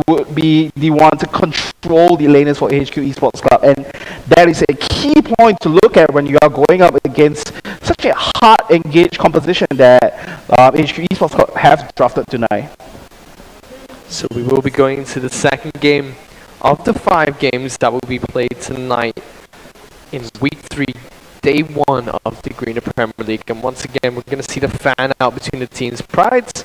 would be the one to control the laners for ahq esports club, and that is a key point to look at when you are going up against such a hard engaged composition that ahq esports club have drafted tonight. So we will be going into the second game of the 5 games that will be played tonight in Week 3, Day 1 of the Greener Premier League. And once again, we're going to see the fan out between the teams. Pride's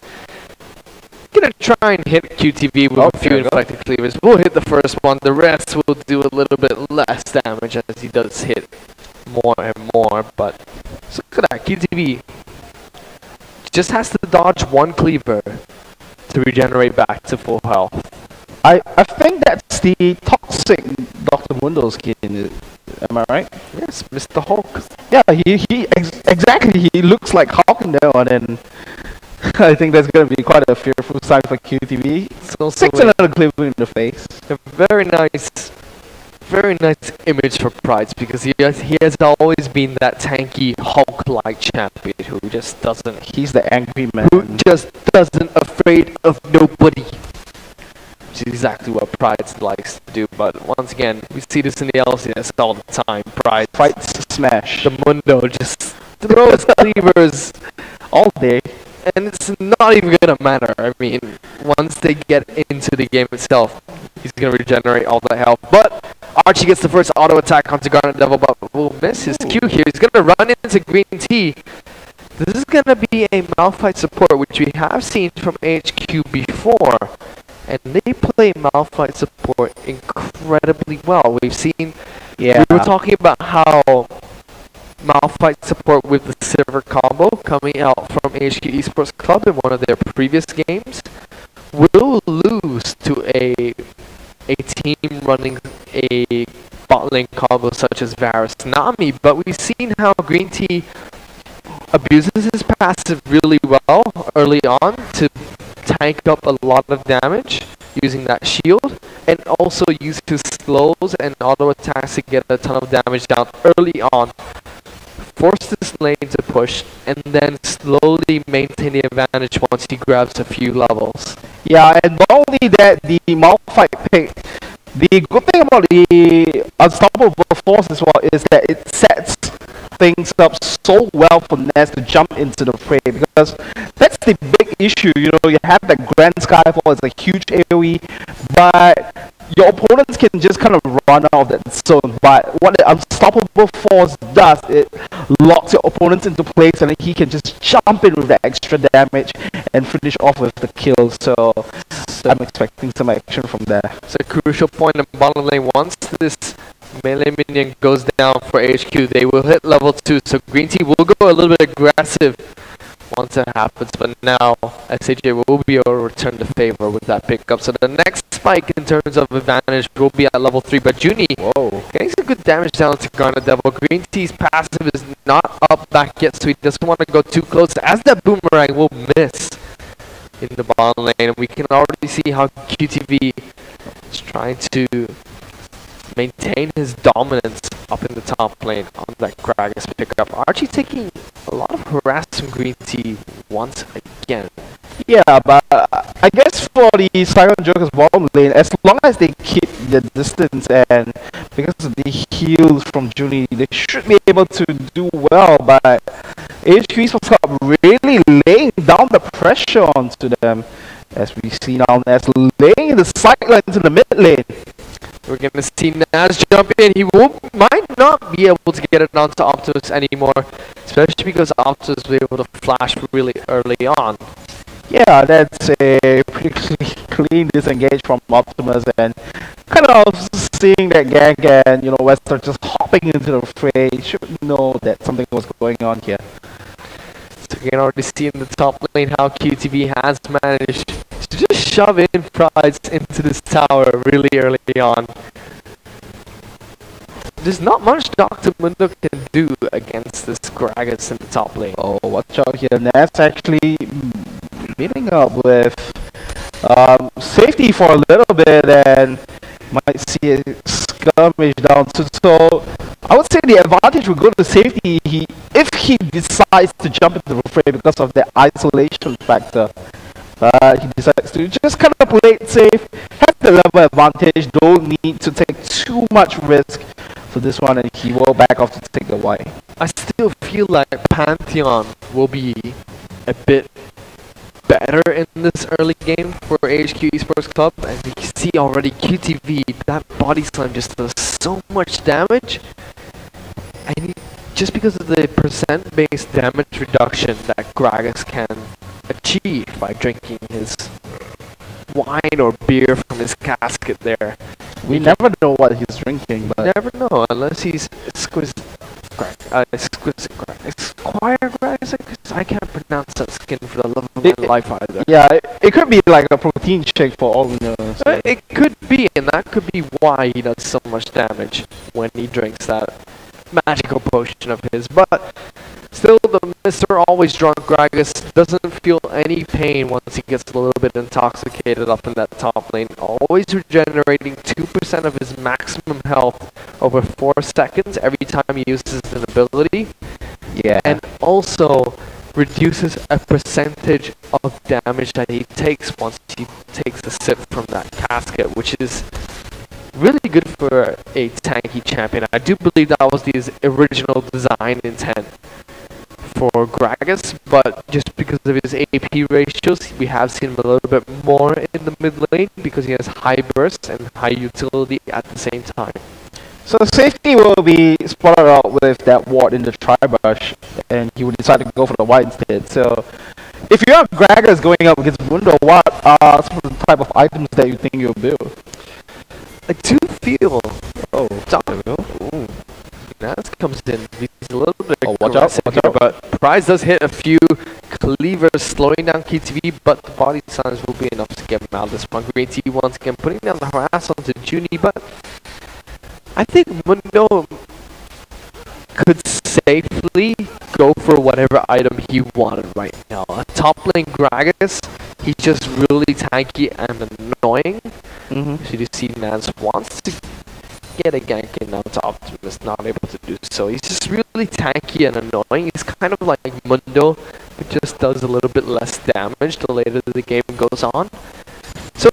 going to try and hit QTV with a few inflected cleavers. We'll hit the first one. The rest will do a little bit less damage as he does hit more and more. But so look at that. QTV just has to dodge one cleaver to regenerate back to full health. I think that's the toxic Dr. Mundo skin. Am I right? Yes, Mr. Hulk. Yeah, exactly. He looks like Hulk in that one, and I think that's going to be quite a fearful sign for QTV. So 6 another cleaver in the face. A very nice image for Prides, because he has always been that tanky Hulk-like champion who just doesn't. He's the angry man. Who just doesn't afraid of nobody. Which is exactly what Pride likes to do. But once again, we see this in the LCS all the time. Pride smash. The Mundo just throws cleavers all day. And it's not even gonna matter. I mean, once they get into the game itself, he's gonna regenerate all that health. But Archie gets the first auto attack onto Garnet Devil, but will miss his Q here. He's gonna run into Green Tea. This is gonna be a Malphite support, which we have seen from HQ before, and they play Malphite support incredibly well. We've seen. Yeah. We were talking about how Malphite support with the Silver combo coming out from HQ Esports Club in one of their previous games will lose to a team running a bot lane combo such as Varus Nami, but we've seen how Green Tea abuses his passive really well early on to tank up a lot of damage using that shield, and also use his slows and auto attacks to get a ton of damage down early on, force this lane to push, and then slowly maintain the advantage once he grabs a few levels. Yeah, and not only that, the Malphite pick, the good thing about the Unstoppable Force as well is that it sets things up so well for Ness to jump into the fray, because that's the big issue. You know, you have that Grand Skyfall, it's a huge AoE, but your opponents can just kind of run out of that zone. But what the Unstoppable Force does, it locks your opponents into place, and he can just jump in with that extra damage and finish off with the kill. So I'm expecting some action from there. It's a crucial point in bottom lane. Once this melee minion goes down for HQ, they will hit level 2, so Green Tea will go a little bit aggressive once that happens, but now SAJ will be able to return the favor with that pickup. So the next spike in terms of advantage will be at level 3, but Junie getting some good damage down to Garnet Devil. Green Tea's passive is not up back yet, so he doesn't want to go too close, as that boomerang will miss in the bottom lane, and we can already see how QTV is trying to maintain his dominance up in the top lane on that Gragas pickup. Archie taking a lot of harass from Green Tea once again. Yeah, but I guess for the Saigon Jokers bottom lane, as long as they keep the distance and because of the heals from Junie, they should be able to do well. But HQ Esports Club really laying down the pressure onto them, as we see now Nas laying the sideline to the mid lane. We're going to see Nas jump in. He might not be able to get it onto Optimus anymore, especially because Optimus was able to flash really early on. Yeah, that's a pretty clean disengage from Optimus, and kind of seeing that gang and, you know, Wester just hopping into the fray, you should know that something was going on here. So you can already see in the top lane how QTV has managed to just shove in Prides into this tower really early on. There's not much Dr. Mundo can do against this Gragas in the top lane. Oh, watch out here. Ness actually meeting up with safety for a little bit, and might see a skirmish down. So I would say the advantage will go to safety if he decides to jump into the fray because of the isolation factor. He decides to just kind of play it safe, has the level advantage, don't need to take too much risk for this one, and he will back off to take the white. I still feel like Pantheon will be a bit better in this early game for ahq Esports Club, and you can see already QTV, that body slam just does so much damage, and just because of the percent-based damage reduction that Gragas can achieve by drinking his wine or beer from his casket there. We never know what he's drinking, but never know unless he's exquisite. Esquire Gragas? I can't pronounce that skin for the love of my life either. Yeah, it could be like a protein shake for all we know. So. It could be, and that could be why he does so much damage when he drinks that magical potion of his. But still, the Mr. Always Drunk Gragas doesn't feel any pain once he gets a little bit intoxicated up in that top lane. Always regenerating 2% of his maximum health over 4 seconds every time he uses an ability. Yeah. And also reduces a percentage of damage that he takes once he takes a sip from that casket, which is really good for a tanky champion. I do believe that was his original design intent for Gragas, but just because of his AP ratios, we have seen him a little bit more in the mid lane because he has high burst and high utility at the same time. So safety will be spotted out with that ward in the tri-brush, and he would decide to go for the white instead. So if you have Gragas going up against Mundo, what are some of the type of items that you think you'll build? I do feel... Oh, Ooh. Naz comes in. He's a little bit watch out, but Prize does hit a few cleavers, slowing down KTV, but the body slams will be enough to get him out of this one. Green T once again putting down the harass onto Junie, but I think Mundo could safely go for whatever item he wanted right now. A top lane Gragas, he's just really tanky and annoying. So you see Naz wants to get a gank in onto Optimus, not able to do so. He's just really tanky and annoying. He's kind of like Mundo, but just does a little bit less damage the later the game goes on. So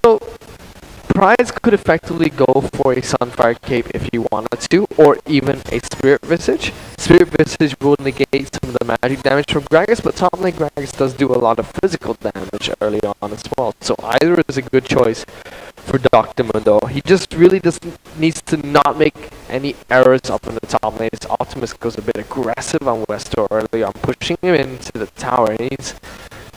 Prize could effectively go for a Sunfire Cape if he wanted to, or even a Spirit Visage. Spirit Visage will negate some of the magic damage from Gragas, but top lane Gragas does do a lot of physical damage early on as well. So either is a good choice for Dr. Mundo. He just really needs to not make any errors up in the top lane. His Optimus goes a bit aggressive on Westor early on, pushing him into the tower. And he's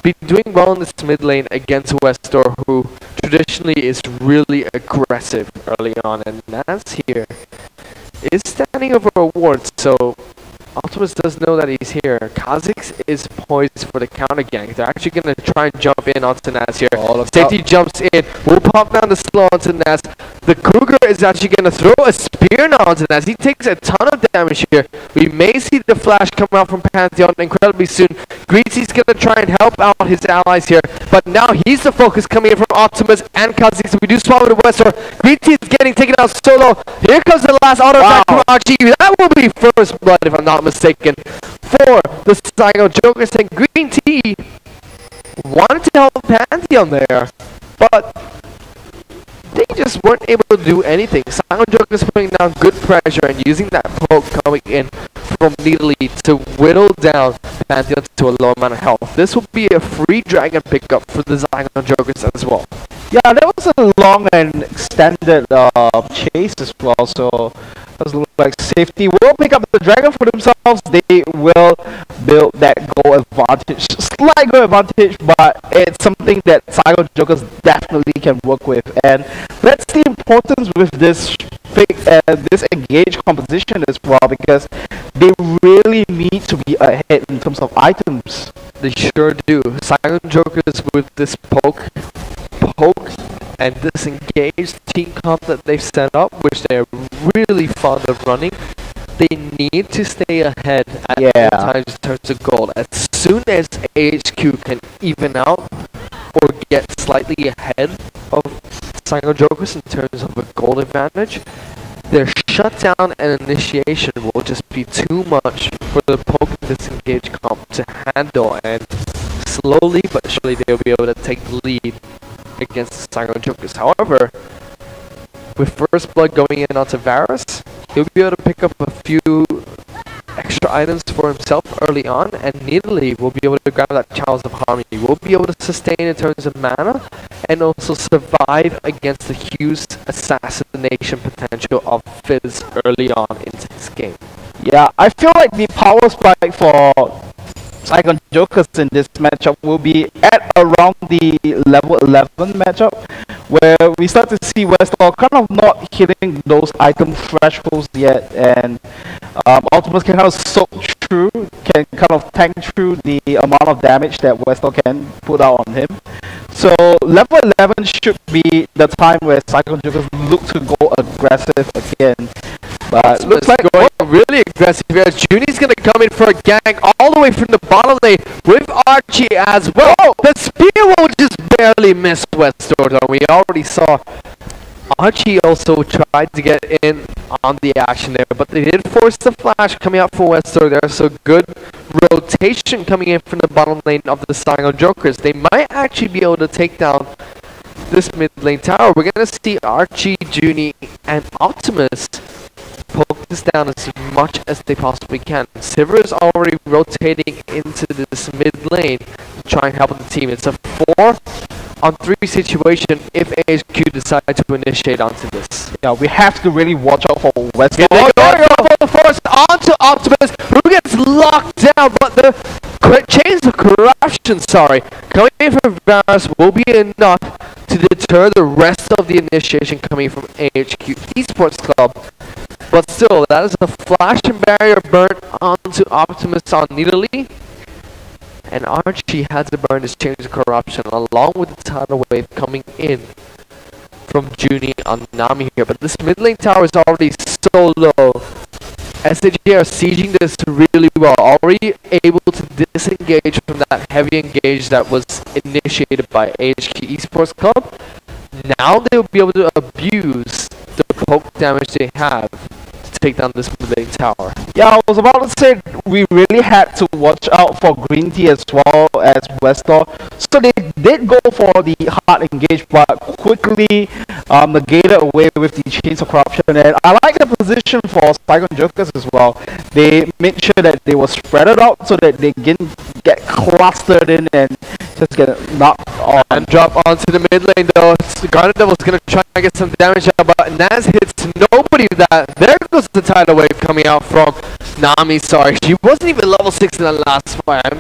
been doing well in this mid lane against Westor, who traditionally is really aggressive early on. And Naz here is standing over a ward, so Optimus does know that he's here. Kha'Zix is poised for the counter gank. They're actually going to try and jump in onto Naz here. Safety jumps in. We'll pop down the slow onto Naz. The Cougar is actually going to throw a spear now onto Naz. He takes a ton of damage here. We may see the flash come out from Pantheon incredibly soon. Greasy's going to try and help out his allies here. But now he's the focus coming in from Optimus and Kha'Zix. So we do swap with the Westor. Greasy is getting taken out solo. Here comes the last auto attack from RG. That will be first blood if I'm not mistaken for the Saigon Jokers, and Green Tea wanted to help Pantheon there, but they just weren't able to do anything. Saigon Jokers putting down good pressure and using that poke coming in from Needly to whittle down Pantheon to a low amount of health. This will be a free dragon pickup for the Saigon Jokers as well. Yeah, that was a long and extended chase as well, so does look like safety will pick up the dragon for themselves. They will build that goal advantage, slight goal advantage, but it's something that Saigon Jokers definitely can work with. And that's the importance with this this engaged composition as well, because they really need to be ahead in terms of items. They sure do. Saigon Jokers with this poke and this engaged team comp that they've set up, which they're really fond of running, they need to stay ahead at all times in terms of gold. As soon as ahq can even out or get slightly ahead of Saigon Jokers in terms of a gold advantage, their shutdown and initiation will just be too much for the poke and disengage comp to handle, and slowly but surely they'll be able to take the lead against the Saigon Jokers. However, with First Blood going in onto Varus, he'll be able to pick up a few extra items for himself early on, and Nidalee will be able to grab that Chalice of Harmony. Will be able to sustain in terms of mana, and also survive against the huge assassination potential of Fizz early on into this game. Yeah, I feel like the power spike for Saigon Jokers in this matchup will be at around the level 11 matchup, where we start to see Westall kind of not hitting those item thresholds yet, and Ultimus can kind of soak through, can kind of tank through the amount of damage that Westall can put out on him. So level 11 should be the time where Saigon Jokers look to go aggressive again. But looks like going really aggressive here. Junie's gonna come in for a gank all the way from the bottom lane with Archie as well. The spear will just barely miss Westall, though. We already saw Archie also tried to get in on the action there, but they did force the flash coming out for Westall there. So good rotation coming in from the bottom lane of the Saigon Jokers. They might actually be able to take down this mid lane tower. We're gonna see Archie, Junie, and Optimus poke this down as much as they possibly can. Sivir is already rotating into this mid lane to try and help the team. It's a 4-on-3 situation if ahq decide to initiate onto this. yeah, we have to really watch out for Westall. Here they go for the force onto Optimus, who gets locked down, but the chains of corruption, coming in from Varus will be enough to deter the rest of the initiation coming from ahq Esports Club. But still, that is a flash and barrier burnt onto Optimus on Nidalee. And Archie had to burn his chains of corruption along with the tidal wave coming in from Junie on Nami here. But this mid lane tower is already so low. SAJ are sieging this really well, already able to disengage from that heavy engage that was initiated by ahq Esports Club. Now they'll be able to abuse the poke damage they have to take down this mid lane tower. Yeah, I was about to say we really had to watch out for Green Tea as well as Westall. So they did go for the hard engage, but quickly negated away with the chains of corruption. And I like the position for Saigon Jokers as well. They made sure that they were spread out so that they didn't get clustered in and just get knocked on. And drop onto the mid lane though. Garnet Devil's gonna try and get some damage out, but Naz hits nobody with that. There goes the tidal wave coming out from Nami. She wasn't even level 6 in the last fight. I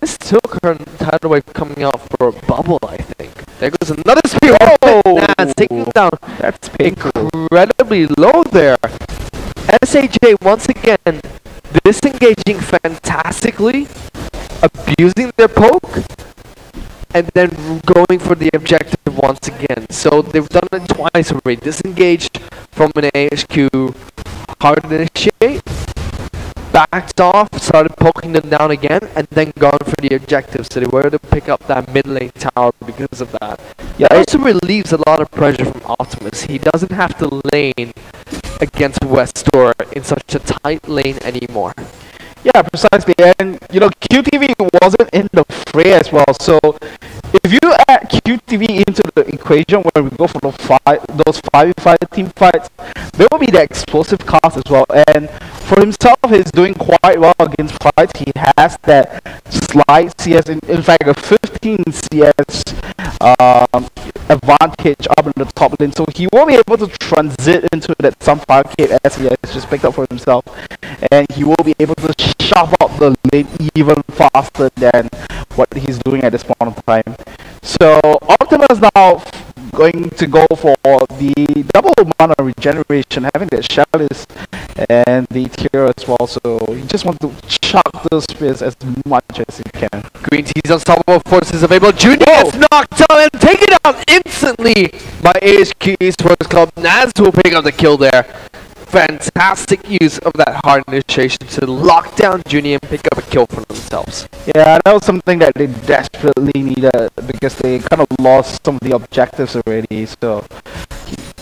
mistook her tidal wave coming out for a bubble, I think. There goes another spear. Naz taking down. That's painful. Incredibly low there. SAJ once again disengaging fantastically, abusing their poke, and then going for the objective once again. So they've done it twice already. Disengaged from an ahq hard initiate, backed off, started poking them down again, and then gone for the objective. So they were able to pick up that mid lane tower because of that. Yeah, it also relieves a lot of pressure from Optimus. He doesn't have to lane against Westall in such a tight lane anymore. Yeah, precisely. And you know, QTV wasn't in the fray as well. So if you add QTV into the equation when we go for those 5v5 team fights, there will be the explosive cast as well. And for himself, he's doing quite well against fights. He has that slight CS, in fact, a 15 CS advantage up in the top lane. So he will be able to transit into that some 5k as he has just picked up for himself. And he will be able to shove up the lane even faster than what he's doing at this point of time. So Optimus now going to go for the double mana regeneration, having the chalice and the tier as well. So he just wants to chuck those spears as much as he can. Green Tea's unstoppable forces available. Junior gets knocked out and taken out instantly by ahq Esports Club. Naz will pick up the kill there. Fantastic use of that hard initiation to lock down Junior and pick up a kill for themselves. Yeah, that was something that they desperately needed because they kind of lost some of the objectives already. So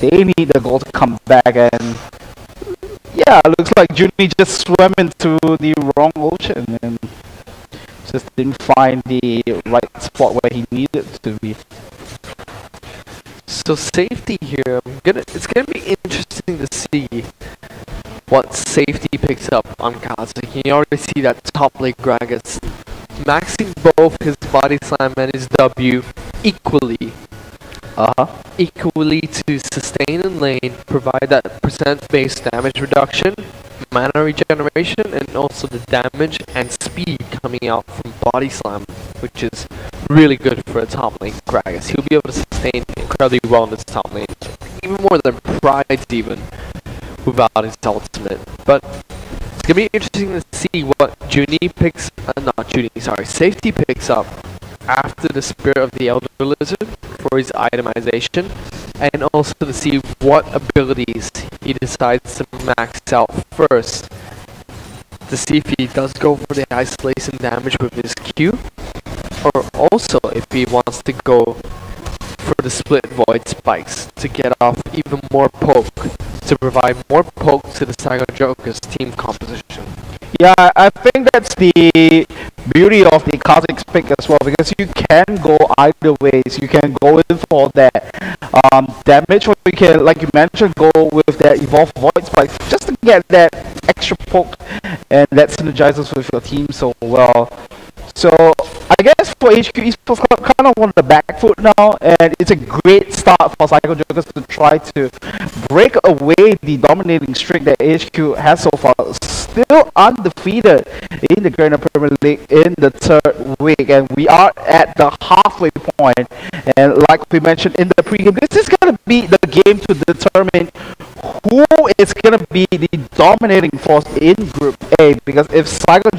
they need the goal to come back, and yeah, it looks like Junie just swam into the wrong ocean and just didn't find the right spot where he needed to be. So safety here, it's gonna be interesting to see what safety picks up on Kazik. You can already see that top lane Gragas maxing both his body slam and his W equally. Equally to sustain in lane, provide that percent-based damage reduction, mana regeneration, and also the damage and speed coming out from body slam, which is really good for a top lane Gragas. He'll be able to sustain incredibly well in this top lane, even more than Pride's even, without his ultimate. But it's gonna be interesting to see what Safety picks up after the Spirit of the Elder Lizard for his itemization, and also to see what abilities he decides to max out first, to see if he does go for the isolation damage with his Q, or also if he wants to go for the split void spikes to get off even more poke, to provide more poke to the Saigon Jokers team composition. Yeah, I think that's the beauty of the Kha'Zix pick as well, because you can go either ways. You can go in for that damage, or you can, like you mentioned, go with that Evolve Void Spike just to get that extra poke, and that synergizes with your team so well. So I guess for HQ Esports Club, kind of on the back foot now, and it's a great start for Saigon Jokers to try to break away the dominating streak that HQ has so far. Still undefeated in the Grand Premier League in the third week, and we are at the halfway point. And like we mentioned in the pregame, this is going to be the game to determine who is going to be the dominating force in Group A, because if Saigon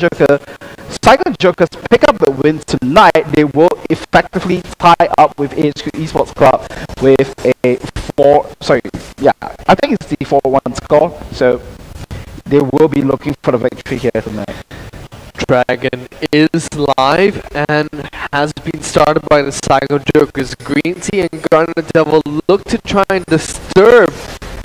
Jokers pick up the win tonight, they will effectively tie up with HQ Esports Club with a I think it's the 4-1 score, so they will be looking for the victory here tonight. Dragon is live and has been started by the Saigon Jokers. Green Tea and Garnet Devil look to try and disturb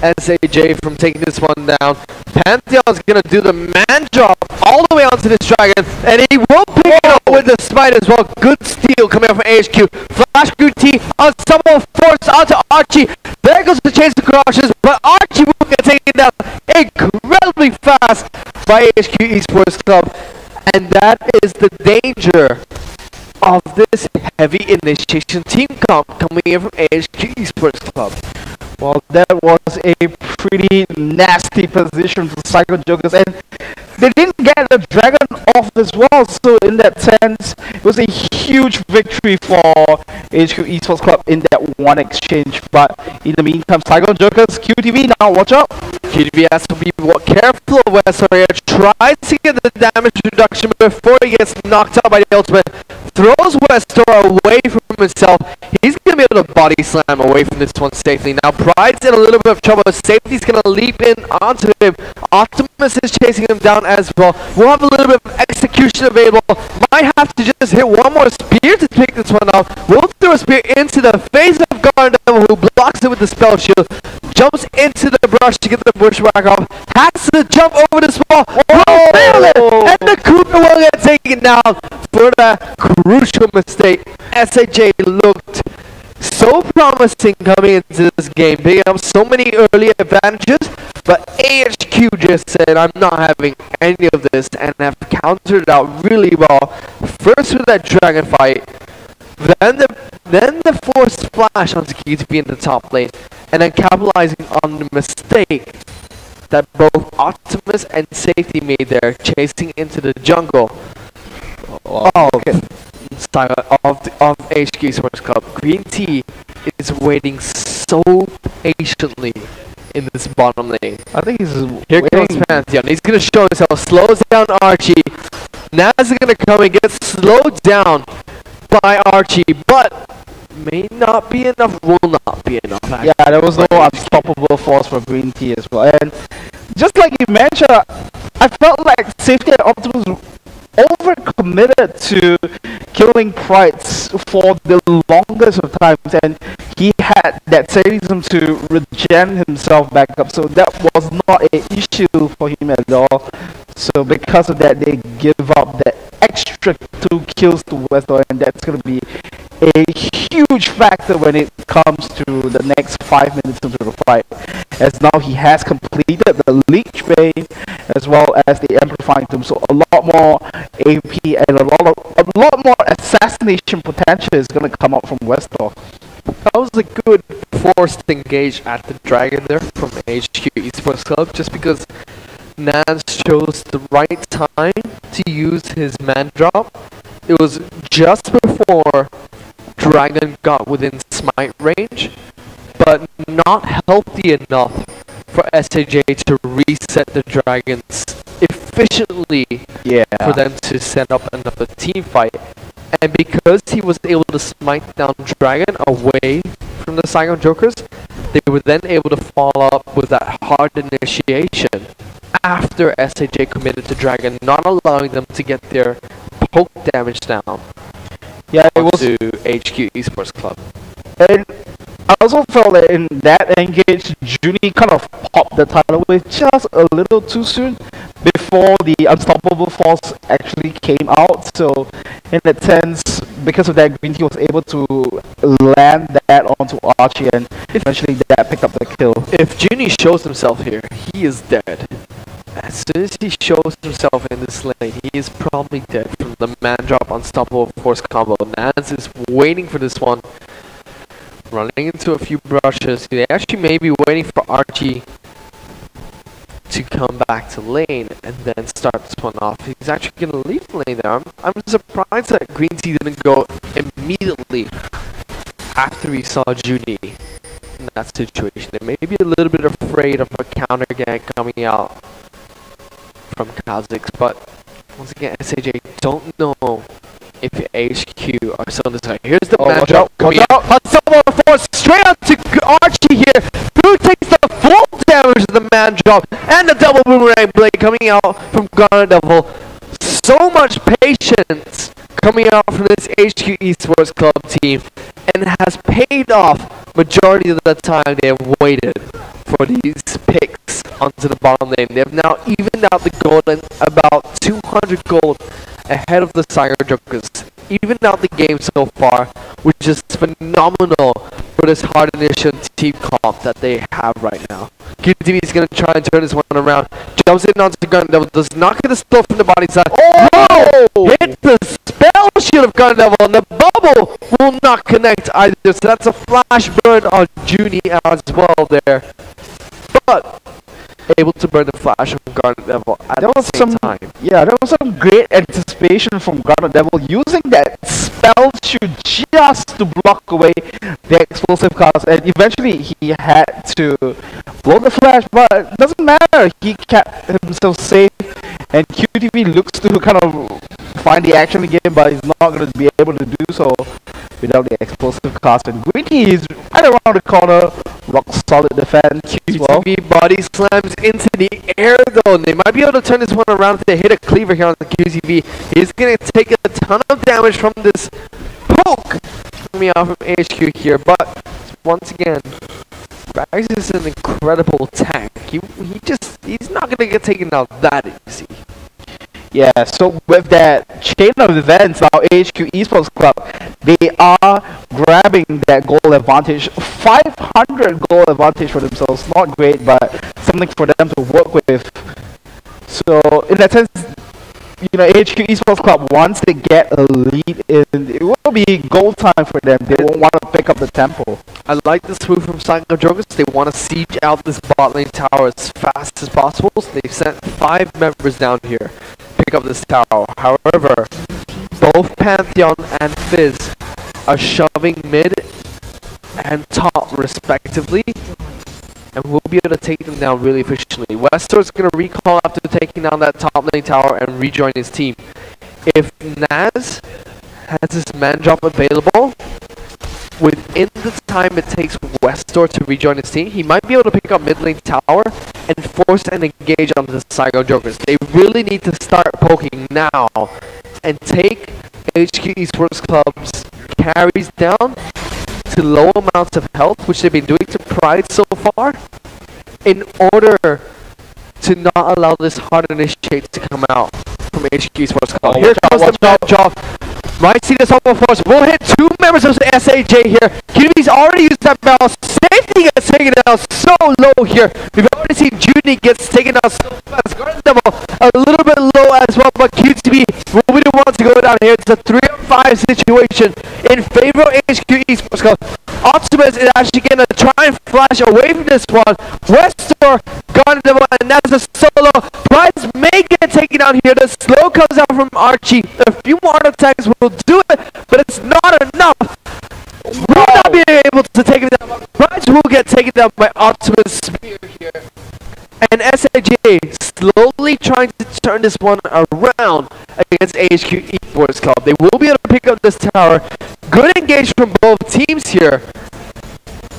SAJ from taking this one down. Pantheon's gonna do the man job all the way onto this Dragon, and he will pick it up with the smite as well. Good steal coming out from HQ. Flash Green Tea on someone forced onto Archie. There goes the chase of crushes, but Archie will get taken down incredibly fast by HQ Esports Club. And that is the danger of this heavy initiation team comp coming in from HQ Esports Club. Well, that was a pretty nasty position for Saigon Jokers, and they didn't get the Dragon off as well, so in that sense, it was a huge victory for HQ Esports Club in that one exchange. But in the meantime, Saigon Jokers, QTV now, watch out! QTV has to be careful where Soria tries to get the damage reduction before he gets knocked out by the ultimate. Throws Westor away from himself. He's going to be able to body slam away from this one safely. Now Pride's in a little bit of trouble. Safety's going to leap in onto him. Optimus is chasing him down as well. We'll have a little bit of execution available. Might have to just hit one more spear to take this one out. We'll throw a spear into the face of Garden Devil, who blocks it with the spell shield. Jumps into the brush to get the bushwhack off. Has to jump over the wall. Will fail it! And the Cooper will get taken down for that crucial mistake. SAJ looked so promising coming into this game, picking up so many early advantages, but AHQ just said, I'm not having any of this, and have countered it out really well. First with that dragon fight, then the forced splash onto QTP in the top lane, and then capitalizing on the mistake that both Optimus and Safety made there, chasing into the jungle of HQ Sports Club. Green Tea is waiting so patiently in this bottom lane. I think he's Here comes Pantheon. He's going to show himself. Slows down Archie. Naz is going to come and get slowed down by Archie, but may not be enough, will not be enough. Yeah, there was no unstoppable force for Green Tea as well. And just like you mentioned, I felt like Safety and Optimus overcommitted to killing Prides for the longest of times, and he had that sadism to regen himself back up, so that was not an issue for him at all. So because of that, they give up that extra 2 kills to Westor, and that's going to be a huge factor when it comes to the next 5 minutes into the fight, as now he has completed the Leech Bane as well as the Amplifying Tomb, so a lot more AP and a lot more assassination potential is going to come out from Westor. That was a good forced engage at the Dragon there from HQ Esports Club, just because Naz chose the right time to use his man drop. It was just before Dragon got within smite range, but not healthy enough for SAJ to reset the Dragons efficiently for them to set up another team fight. And because he was able to smite down Dragon away from the Saigon Jokers, they were then able to follow up with that hard initiation after SAJ committed to Dragon, not allowing them to get their poke damage down. Yeah, it was to HQ Esports Club. And I also felt that in that engage, Junie kind of popped the title away just a little too soon before the Unstoppable Force actually came out. So in that sense, because of that, Green Tea was able to land that onto Archie, and eventually that picked up the kill. If Junie shows himself here, he is dead. As soon as he shows himself in this lane, he is probably dead from the man drop Unstoppable Force combo. Naz is waiting for this one, running into a few brushes. They actually may be waiting for Archie to come back to lane and then start this one off. He's actually going to leave the lane there. I'm surprised that Green Tea didn't go immediately after he saw Junie in that situation. They may be a little bit afraid of a counter gank coming out from Kha'Zix, but once again, SAJ don't know if HQ are still on this side. Here's the man drop coming out. Unstoppable Force straight up to Archie here, who takes the full damage of the man drop and the double boomerang blade coming out from Garnet Devil. So much patience coming out from this HQ Esports Club team, and has paid off majority of the time they have waited for these picks onto the bottom lane. They have now evened out the gold and about 200 gold ahead of the Saigon Jokers. Evened out the game so far, which is phenomenal for this hard initial team comp that they have right now. QTV is going to try and turn this one around. Jumps in onto Gun Devil, does not get a still from the body side. Oh! Hit the spell shield of Gun Devil, and the bubble will not connect either. So that's a flash burn on Junie as well there. But able to burn the flash from Garnet Devil at the same time. Yeah, there was some great anticipation from Garnet Devil using that spell shield just to block away the explosive cast, and eventually he had to blow the flash, but it doesn't matter. He kept himself safe, and QTV looks to kind of find the action again, but he's not going to be able to do so without the explosive cast. And Green Tea is right around the corner, rock solid defense as well. QTV body slams into the air though, and they might be able to turn this one around if they hit a cleaver here on the QTV. He's going to take a ton of damage from this poke coming out from HQ here, but once again, Rags is an incredible tank. He's not going to get taken out that easy. Yeah, so with that chain of events, now HQ Esports Club, they are grabbing that goal advantage, 500 goal advantage for themselves. Not great, but something for them to work with. So in that sense, you know, HQ Esports Club, once they get a lead in, it will be goal time for them. They won't want to pick up the tempo. I like this move from Saigon Jokers. They want to siege out this bot lane tower as fast as possible. So they've sent 5 members down here to pick up this tower. However, both Pantheon and Fizz are shoving mid and top respectively, and we'll be able to take them down really efficiently. Westor's going to recall after taking down that top lane tower and rejoin his team. If Naz has his man drop available, within the time it takes Westor to rejoin his team, he might be able to pick up mid lane tower and force an engage on the Saigon Jokers. They really need to start poking now and take HQ Esports Club's carries down to low amounts of health, which they've been doing to Pride so far, in order to not allow this hard initiate to come out from HQ Esports Club. Here comes the match-off. Might see this Humble Force. We'll hit 2 members of the SAJ here. QB's already used that balance. Safety gets taken down so low here. We've already seen Judy gets taken down so fast. Garden Devil a little bit low as well, but QTB will be the one to go down here. It's a 3-on-5 situation in favor of HQ Esports Club. Optimus is actually going to try and flash away from this one. Westor, Garden Devil, and that's a solo. Prize may get taken down here. The slow comes out from Archie. A few more attacks will do it, but it's not enough. Will not be able to take it down. Prize will get taken down by Optimus Spear here. And SAJ slowly trying to turn this one around against HQ Esports Club. They will be able to pick up this tower. Good engage from both teams here.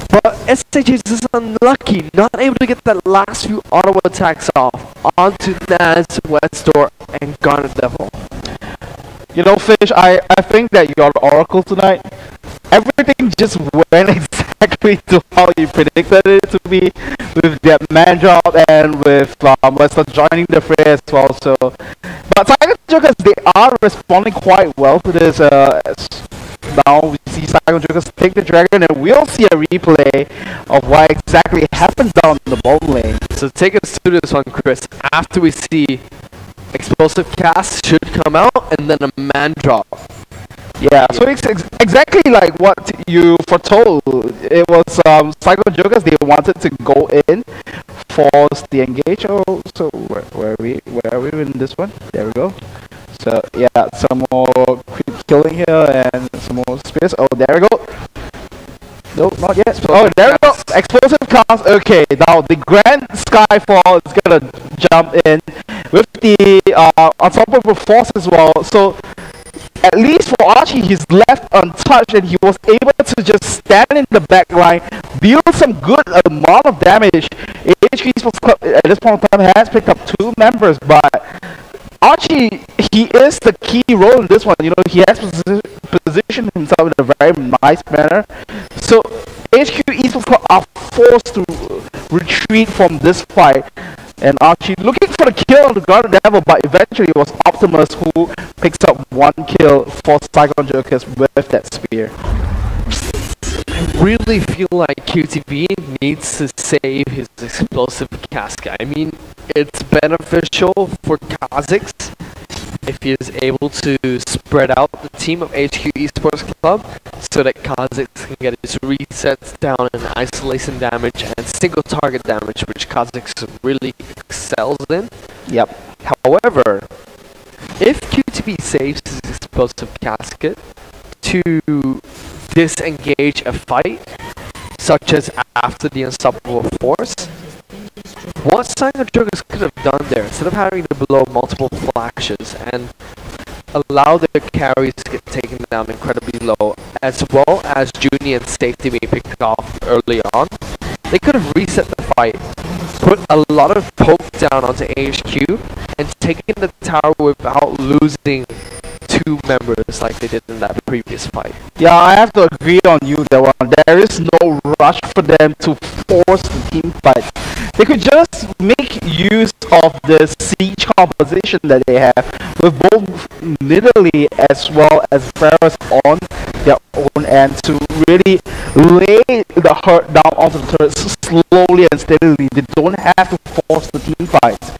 But SAJ is just unlucky, not able to get that last few auto attacks off onto Naz, Westor, and Garnet Devil. You know, Fish, I think that your Oracle tonight, everything just went exactly to how you predicted it to be, with that man drop and with Westor joining the fray as well. So, but Saigon Jokers, they are responding quite well to this. Now we see Saigon Jokers take the dragon, and we'll see a replay of what exactly happened down the bottom lane. So take us through this one, Chris. After we see explosive cast should come out, and then a man drop. Yeah, so it's exactly like what you foretold. It was Saigon Jokers, they wanted to go in, force the engage. Oh, so where are we in this one? There we go. So yeah, some more creep killing here and some more spears. Oh, there we go. Nope, not yet. Oh, there we go. Explosive cast. Okay, now the Grand Skyfall is gonna jump in with the unstoppable force as well. So at least for Archie, he's left untouched, and he was able to just stand in the back line, deal some good amount of damage. HQ Esports Club at this point in time has picked up 2 members, but Archie, he is the key role in this one. You know, he has positioned himself in a very nice manner. So HQ Esports Club are forced to retreat from this fight. And Archie looking for the kill on the Garden Devil, but eventually it was Optimus who picks up 1 kill for Saigon Jokers with that spear. I really feel like QTV needs to save his explosive casca. I mean, it's beneficial for Kha'Zix if he is able to spread out the team of HQ Esports Club so that Kha'Zix can get his resets down and isolation damage and single target damage, which Kha'Zix really excels in. Yep. However, if QTB saves his explosive casket to disengage a fight, such as after the unstoppable force, what Saigon Jokers could have done there, instead of having to blow multiple flashes and allow their carries to get taken down incredibly low, as well as Junie and Safety being picked off early on, they could have reset the fight, put a lot of poke down onto HQ, and taken the tower without losing 2 members like they did in that previous fight. Yeah, I have to agree on you that one. There is no rush for them to force the team fight. They could just make use of the siege composition that they have, with both Nidalee as well as Ferris on their own end, to really lay the hurt down onto the turrets slowly and steadily. They don't have to force the team fights.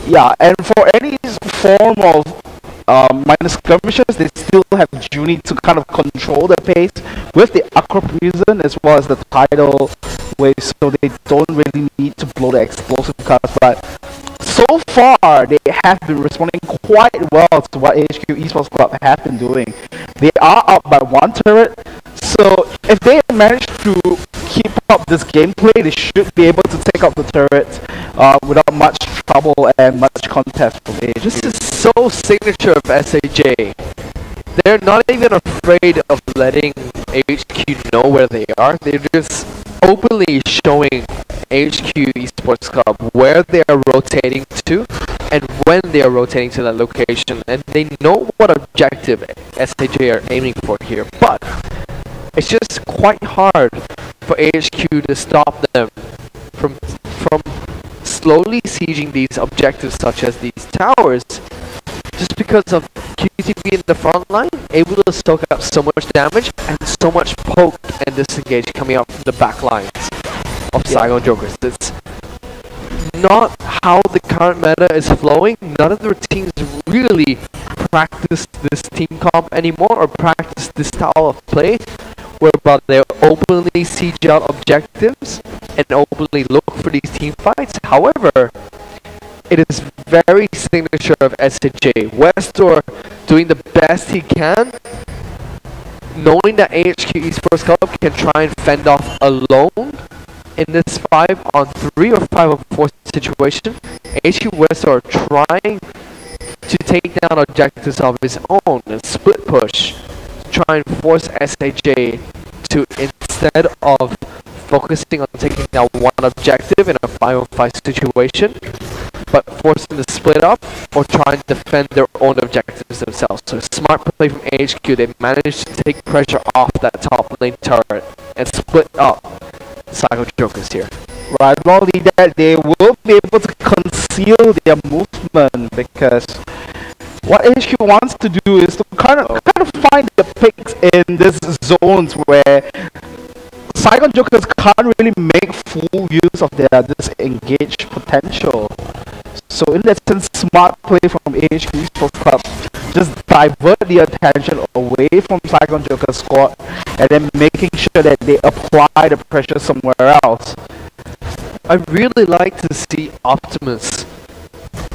Yeah, and for any form of minus skirmishes, they still have Junie to kind of control the pace with the Aqua Prison as well as the tidal wave, so they don't really need to blow the explosive cast. But so far, they have been responding quite well to what HQ Esports Club have been doing. They are up by 1 turret, so if they manage to keep up this gameplay, they should be able to take out the turret without much trouble and much contest from HQ. This is so signature of SAJ. They're not even afraid of letting HQ know where they are. They're just openly showing HQ Esports Club where they are rotating to and when they are rotating to that location, and they know what objective SAJ are aiming for here, but it's just quite hard for HQ to stop them from slowly sieging these objectives such as these towers, just because of QTV in the front line able to soak up so much damage and so much poke and disengage coming out from the back lines of Saigon Jokers. It's not how the current meta is flowing. None of the teams really practice this team comp anymore or practice this style of play whereby they openly siege out objectives and openly look for these team fights. However, it is very signature of SAJ. Westor doing the best he can, knowing that ahq Esports Club can try and fend off alone in this 5-on-3 or 5-on-4 situation. ahq Westor are trying to take down objectives of his own and split push, try and force SAJ to, instead of focusing on taking down one objective in a 5-on-5 situation, but forcing to split up or trying to defend their own objectives themselves. So smart play from ahq, they managed to take pressure off that top lane turret and split up Saigon Jokers here. Right, not only that, they will be able to conceal their movement, because what HQ wants to do is to kind of find the picks in these zones where Saigon Jokers can't really make full use of their disengaged potential. So in that sense, smart play from ahq Esports Club, just divert the attention away from Saigon Jokers squad and then making sure that they apply the pressure somewhere else. I really like to see Optimus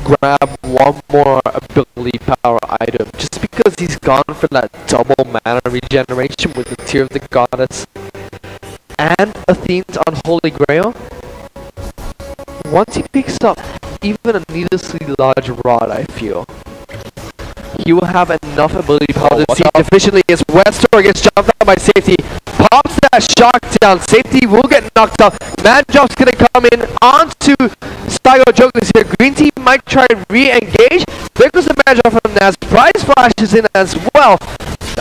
grab one more ability power item, just because he's gone for that double mana regeneration with the Tear of the Goddess and Athene's Unholy Grail. Once he picks up even a needlessly large rod, I feel he will have enough ability power to siege efficiently as Westor gets jumped out by Safety. Pops that shock down. Safety will get knocked out. Madjob's gonna come in onto Saigon Jokers here. Green team might try to re-engage. There goes the Madjob from Naz. Prize flashes in as well.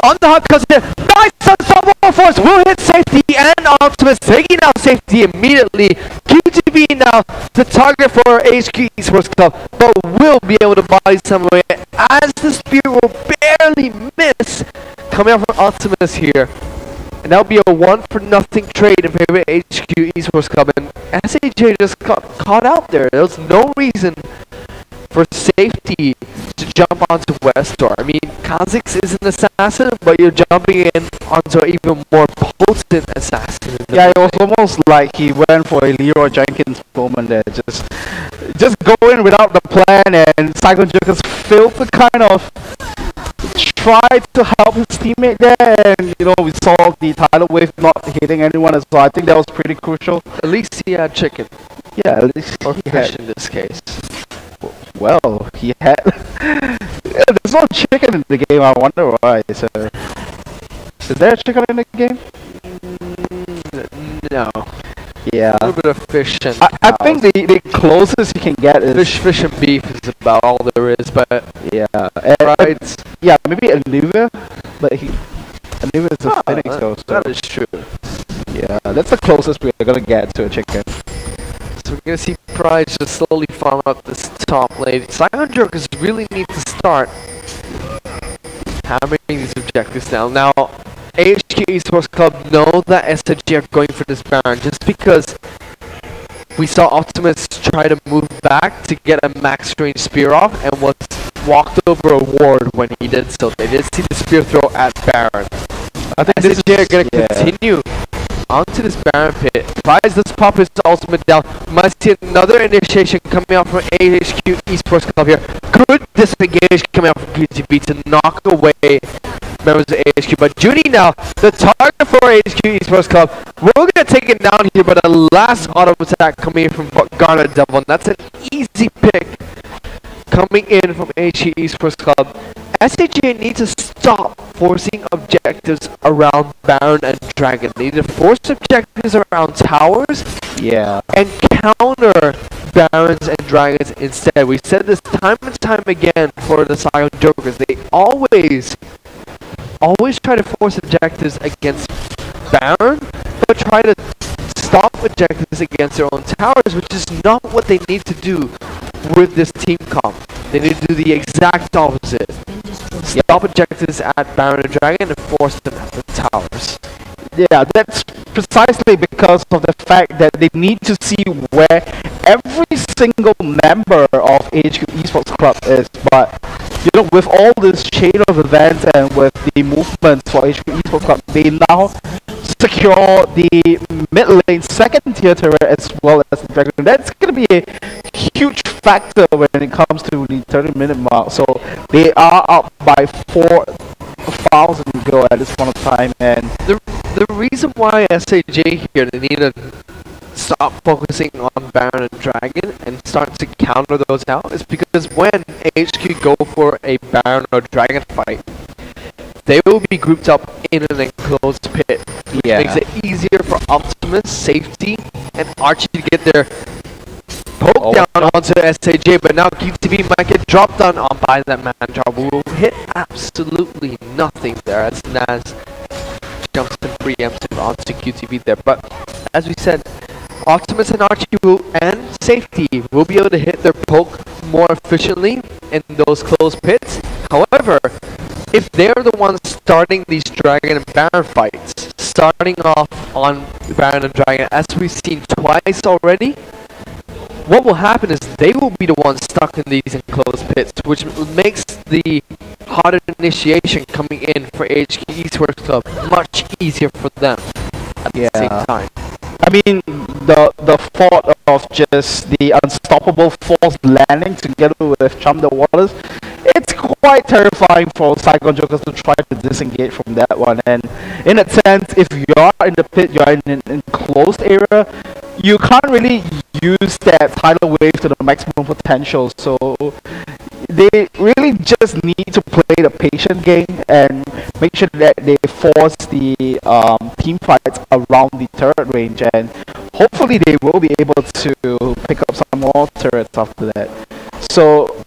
On the hub comes in. Nice unstoppable force will hit Safety and Optimus, taking out Safety immediately. QTV now the target for ahq Esports Club, but will be able to buy some away as the spear will barely miss coming out from Optimus here. And that'll be a 1-for-0 trade in favor of ahq Esports Club, and SAJ just got caught out there. There was no reason for Safety to jump onto Westor. I mean, Kha'Zix is an assassin, but you're jumping in onto an even more potent assassin. Yeah, it was almost like he went for a Leroy Jenkins moment there. Just go in without the plan, and Saigon Jokers failed to kind of try to help his teammate there, and we saw the tidal wave not hitting anyone as well. I think that was pretty crucial. At least he had chicken. Yeah, at least or he fish had. In this case. Well, he had. There's no chicken in the game. I wonder why. So, is there a chicken in the game? No. Yeah. A little bit of fish and I think the closest you can get is fish and beef is about all there is, but yeah, right. Yeah, maybe Anuvia, but Anuvia is a Phoenix host. That is true. Yeah, that's the closest we're gonna get to a chicken. So we're gonna see Prize just slowly farm up this top lane. Saigon Jokers really need to start hammering these objectives down. Now, ahq Esports Club know that SAJ are going for this Baron just because we saw Optimus try to move back to get a max range spear off and was walked over a ward when he did so. They did see the spear throw at Baron. I think SAJ are going to continue onto this Baron pit. Prize does pop his ultimate down. Might see another initiation coming out from ahq Esports Club here. Good disengage coming out from QTB to knock away members of ahq. But Judy now, the target for ahq Esports Club. We're going to take it down here, but the last auto attack coming in from Garnet Devil. And that's an easy pick coming in from ahq Esports Club. SAJ need to stop forcing objectives around Baron and Dragon. They need to force objectives around towers, Yeah. and counter Barons and Dragons instead. We said this time and time again for the Saigon Jokers. They always try to force objectives against Baron, but try to stop objectives against their own towers, which is not what they need to do with this team comp. They need to do the exact opposite. Stop objectives at Baron and Dragon and force them at the towers. Yeah, that's precisely because of the fact that they need to see where every single member of HQ Esports Club is. But you know, with all this chain of events and with the movements for HQ Esports Club, they now secure the mid lane second tier turret as well as the Dragon. That's going to be a huge factor when it comes to the 30-minute mark. So they are up by 4,000 go at this point of time, and The reason why SAJ here, they need to stop focusing on Baron and Dragon and start to counter those out is because when HQ go for a Baron or Dragon fight, they will be grouped up in an enclosed pit, which makes it easier for Optimus, Safety, and Archie to get their poke down onto SAJ, but now QTV might get dropped on by that man job. We will hit absolutely nothing there as Naz jumps in preemptive onto QTV there. But as we said, Optimus and Archie and Safety will be able to hit their poke more efficiently in those closed pits. However, if they're the ones starting these Dragon and Baron fights, starting off on Baron and Dragon, as we've seen twice already, what will happen is they will be the ones stuck in these enclosed pits, which makes the harder initiation coming in for HQ Esports Club much easier for them at the same time. I mean, the thought of just the unstoppable forced landing together with Chum the Waters, it's quite terrifying for Saigon Jokers to try to disengage from that one. And in that sense, if you're in the pit, you're in an enclosed area, you can't really use that tidal wave to the maximum potential. So they really just need to play the patient game and make sure that they force the team fights around the turret range, and hopefully they will be able to pick up some more turrets after that. So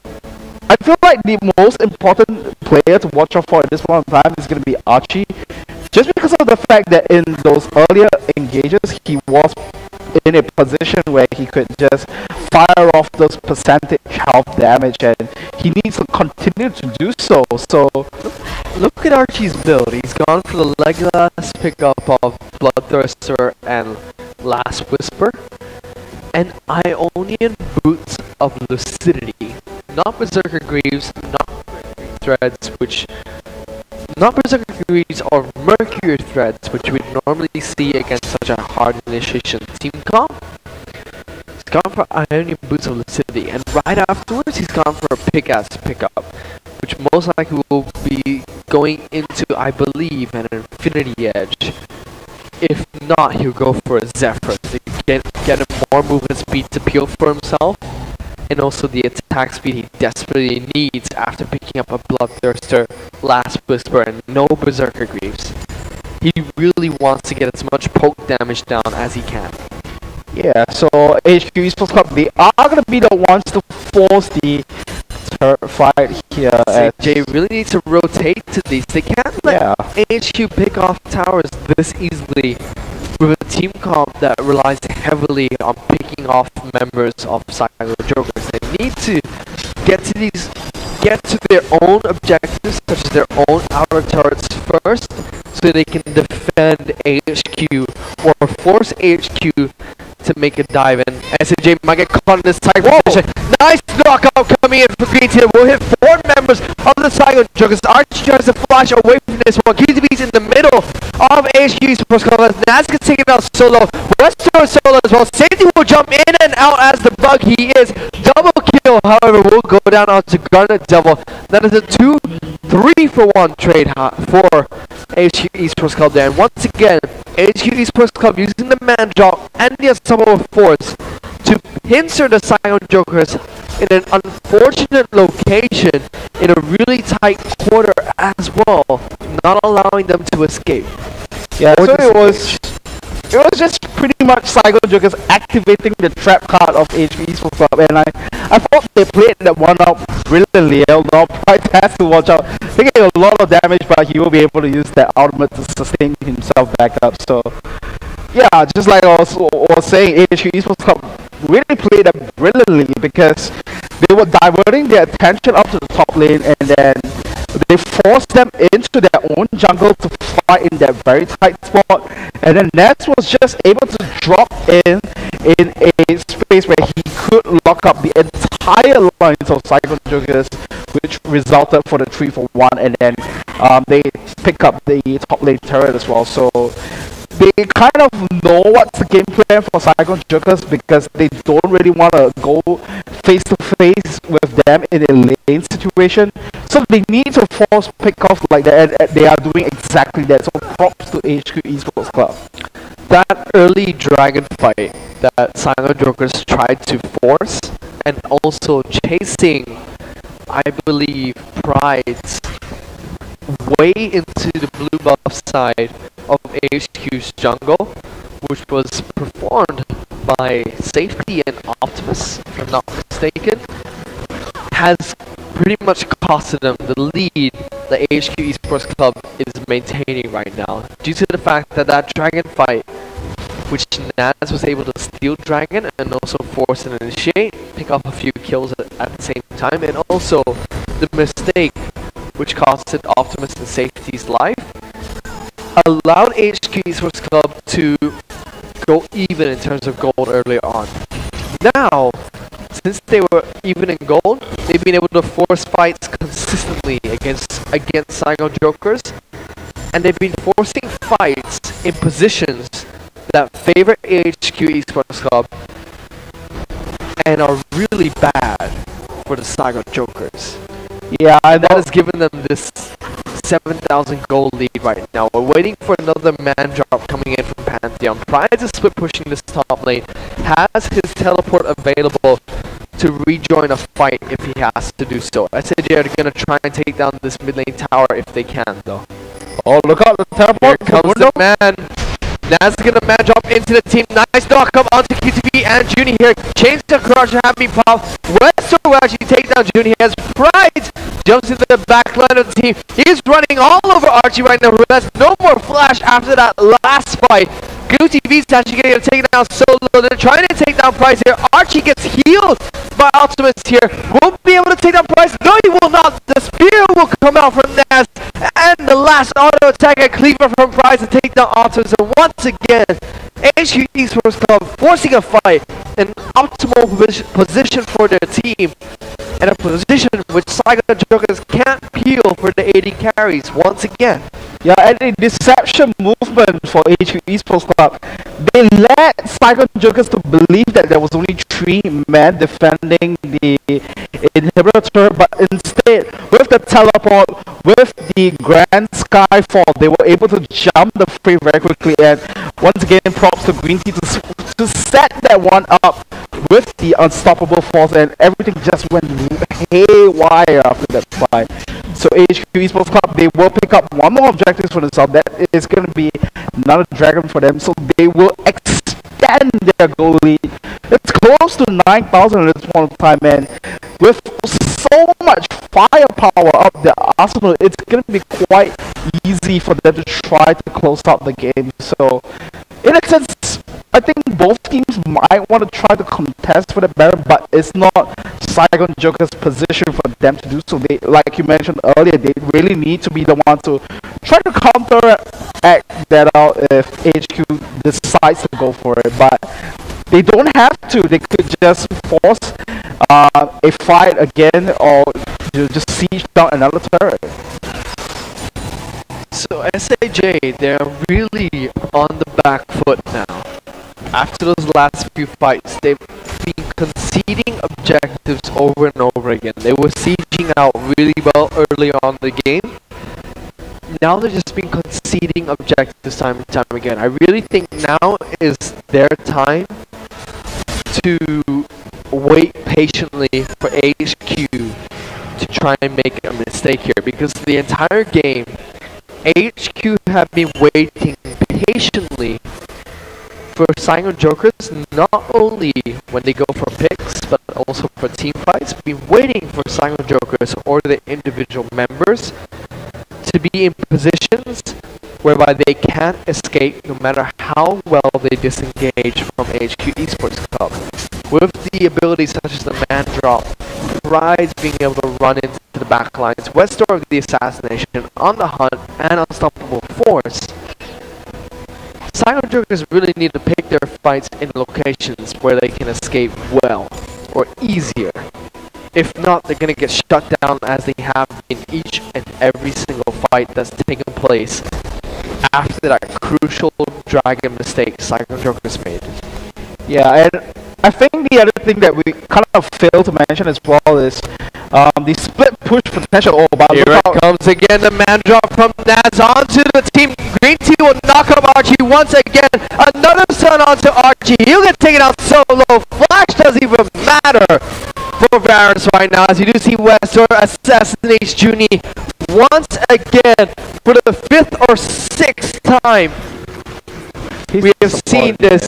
I feel like the most important player to watch out for at this point in time is going to be Archie, just because of the fact that in those earlier engages he was in a position where he could just fire off those percentage health damage, and he needs to continue to do so. So look at Archie's build. He's gone for the Legolas pickup of Bloodthirster and Last Whisper, and Ionian Boots of Lucidity. Not Berserker Greaves, not Threads, which... Not Berserker Greaves or Mercury Threads, which we'd normally see against such a hard initiation team comp. He's gone for Ionian Boots of Lucidity, and right afterwards he's gone for a Pickaxe pickup, which most likely will be going into, I believe, an Infinity Edge. If not, he'll go for a Zephyr to get him more movement speed to peel for himself, and also the attack speed he desperately needs after picking up a Bloodthirster, Last Whisper, and no Berserker Greaves. He really wants to get as much poke damage down as he can. yeah, so HQ Esports Club, they are going to be the ones to force the turret fight here. SAJ really needs to rotate to these. They can't let HQ pick off towers this easily with a team comp that relies heavily on picking off members of Saigon Jokers. They need to get to their own objectives, such as their own outer turrets first, so they can defend HQ or force HQ to make a dive in. SAJ might get caught in this tight position. Nice knockout coming in for Green Team. We'll hit 4 members of the Saigon Jokers. Archie tries to flash away from this one. QTB's in the middle of HQ's Sports Club. Naz gets taken out solo. Western solo as well. Safety will jump in and out as the bug he is. Double kill, however, will go down onto Garnet Devil. That is a 2-3-for-1 trade for HQ Esports Club there. And once again, HQ Esports Club using the man drop and the unstoppable force to pincer the Saigon Jokers in an unfortunate location in a really tight corner as well, not allowing them to escape. Yeah, so it was just pretty much Saigon Jokers activating the trap card of HQ Esports Club, and I thought they played that one out brilliantly. Now Pride has to watch out, taking a lot of damage, but he will be able to use that ultimate to sustain himself back up. So yeah, just like I was saying, HQ Esports Club really played that brilliantly because they were diverting their attention up to the top lane, and then they forced them into their own jungle to fight in that very tight spot, and then Ness was just able to drop in a space where he could lock up the entire lines of Saigon Jokers, which resulted for the 3-for-1, and then they pick up the top lane turret as well. So they kind of know what's the game plan for Saigon Jokers because they don't really want to go face to face with them in a lane situation. So they need to force pickoffs like that, and they are doing exactly that. So props to HQ Esports Club. That early dragon fight that Saigon Jokers tried to force, and also chasing, I believe, Pride's way into the blue buff side of HQ's jungle, which was performed by Safety and Optimus, if I'm not mistaken, has pretty much costed them the lead the HQ Esports Club is maintaining right now, due to the fact that that dragon fight, which Naz was able to steal dragon and also force and initiate, pick up a few kills at the same time, and also the mistake which costed Optimus and Safety's life, allowed HQ Esports Club to go even in terms of gold earlier on. Now, since they were even in gold, they've been able to force fights consistently against Saigon Jokers, and they've been forcing fights in positions that favor HQ Esports Club and are really bad for the Saigon Jokers. Yeah, and that has given them this 7,000 gold lead right now. We're waiting for another man drop coming in from Pantheon. Pride is split pushing this top lane, has his teleport available to rejoin a fight if he has to do so. SAJ are going to try and take down this mid lane tower if they can, though. Oh, look out, the teleport! Here comes the man. Naz is going to man drop into the team. Nice knock up onto QTV and Junie here. Change the crush, have me pop. Western will actually take down Junie as Pride jumps into the back line of the team. He's running all over Archie right now, who has no more flash after that last fight. QTV's actually getting taken down solo. They're trying to take down Price here. Archie gets healed by Optimus here. Won't be able to take down Price. No, he will not. The spear will come out from Naz. And the last auto attack at Cleaver from Price to take down Optimus. And once again, HQ Esports Club forcing a fight. An optimal position for their team. And a position which Saigon Jokers can't peel for the AD carries once again. Yeah, and a deception movement for HQ Esports Club. They led Saigon Jokers to believe that there was only 3 men defending the inhibitor, but instead, with the teleport, with the Grand Skyfall, they were able to jump the frame very quickly. And once again, props to Green Tea to set that one up with the unstoppable force, and everything just went haywire after that fight. So HQ Esports Club, they will pick up one more objective for themselves. That is going to be another dragon for them. So they will extend their goal lead. It's close to 9,000 at this point of time, and with so much firepower up the arsenal, it's going to be quite easy for them to try to close out the game. So in a sense, I think both teams might want to try to contest for the better, but it's not Saigon Jokers' position for them to do so. They, like you mentioned earlier, they really need to be the one to try to counteract that out if HQ decides to go for it. But they don't have to. They could just force a fight again, or just siege down another turret. So SAJ, they're really on the back foot now. After those last few fights, they've been conceding objectives over and over again. They were sieging out really well early on in the game. Now they're just been conceding objectives time and time again. I really think now is their time to wait patiently for HQ to try and make a mistake here, because the entire game HQ have been waiting patiently for Saigon Jokers, not only when they go for picks, but also for team fights. Been waiting for Saigon Jokers or the individual members to be in positions whereby they can't escape no matter how well they disengage from HQ Esports Club. With the abilities such as the man drop, Pride's being able to run into the back lines, Westor of the assassination, On the Hunt, and Unstoppable Force, Saigon Jokers really need to pick their fights in locations where they can escape well, or easier. If not, they're going to get shut down as they have in each and every single fight that's taken place after that crucial dragon mistake Saigon Jokers made. Yeah, and I think the other thing that we kind of failed to mention as well is the split push potential. Oh, but here it comes again, the man drop from Naz onto the team. Green team will knock up Archie once again. Another stun onto Archie. He'll get taken out solo. Flash doesn't even matter for Varus right now, as you do see Westor assassinates Junie once again for the 5th or 6th time. We have seen this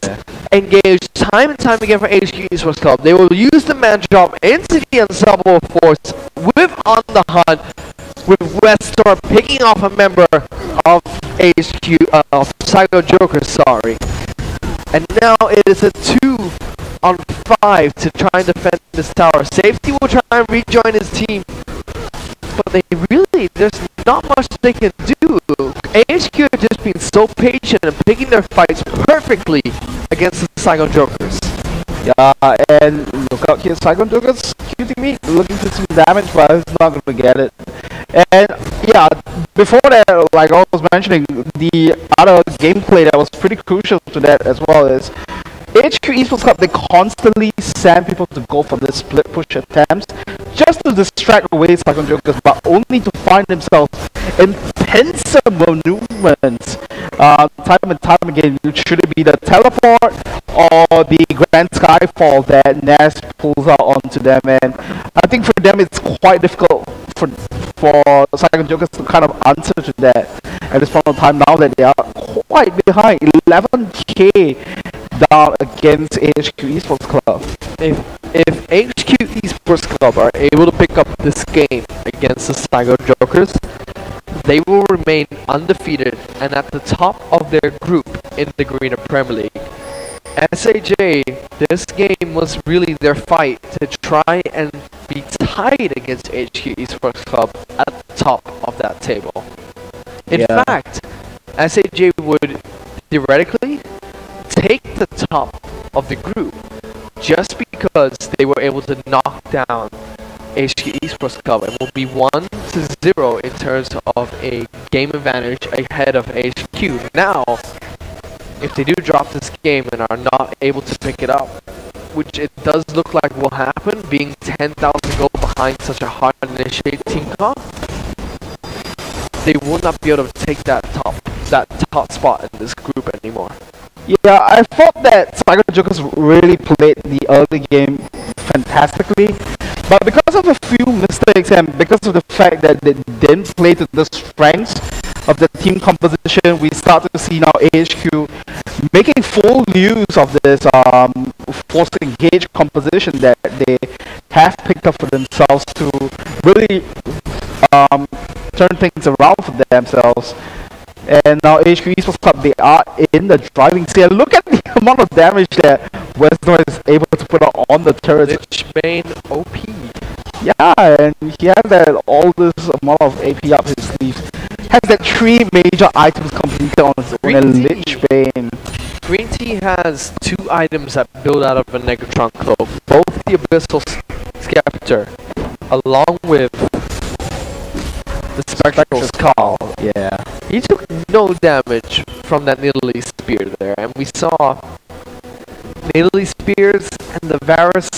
engage time and time again for HQ Esports Club. They will use the man drop into the Unstoppable Force with On the Hunt, with Westor picking off a member of HQ, of Saigon Jokers, sorry. And now it is a 2-on-5 to try and defend this tower. Safety will try and rejoin his team, but there's not much they can do. AHQ have just been so patient and picking their fights perfectly against the Saigon Jokers. Yeah, and look out here, Saigon Jokers, QT me, looking for some damage, but he's not going to get it. And yeah, before that, like I was mentioning, the other gameplay that was pretty crucial to that as well is HQ Esports Club, they constantly send people to go for the split push attempts just to distract away Saigon Jokers, but only to find themselves in pincer maneuvers time and time again. Should it be the teleport or the Grand Skyfall that Ness pulls out onto them? And I think for them it's quite difficult for Saigon Jokers to kind of answer to that at this point in time, now that they are quite behind, 11k down against HQ Esports Club. If HQ Esports Club are able to pick up this game against the Saigon Jokers, they will remain undefeated and at the top of their group in the Greener Premier League. SAJ, this game was really their fight to try and be tied against HQ Esports Club at the top of that table. In fact, SAJ would theoretically take the top of the group just because they were able to knock down HQ Esports Club and will be 1-0 in terms of a game advantage ahead of HQ. Now, if they do drop this game and are not able to pick it up, which it does look like will happen, being 10,000 gold behind such a hard initiate team comp, they will not be able to take that top spot in this group anymore. Yeah, I thought that Saigon Jokers really played the early game fantastically, but because of a few mistakes and because of the fact that they didn't play to the strengths of the team composition, we start to see now HQ making full use of this forced engage composition that they have picked up for themselves to really turn things around for themselves. And now HQ Esports Club, they are in the driving seat. Look at the amount of damage that Westor is able to put on the turrets. Lich Bane OP. Yeah, and he has all this amount of AP up his sleeves. Has that 3 major items completed on his own, and Lich Bane. Green Tea has 2 items that build out of a Negatron Cloak. Both the Abyssal Scepter, along with the Spectral Skull. Yeah. He took no damage from that Nidalee Spear there, and we saw Nidalee Spears and the Varus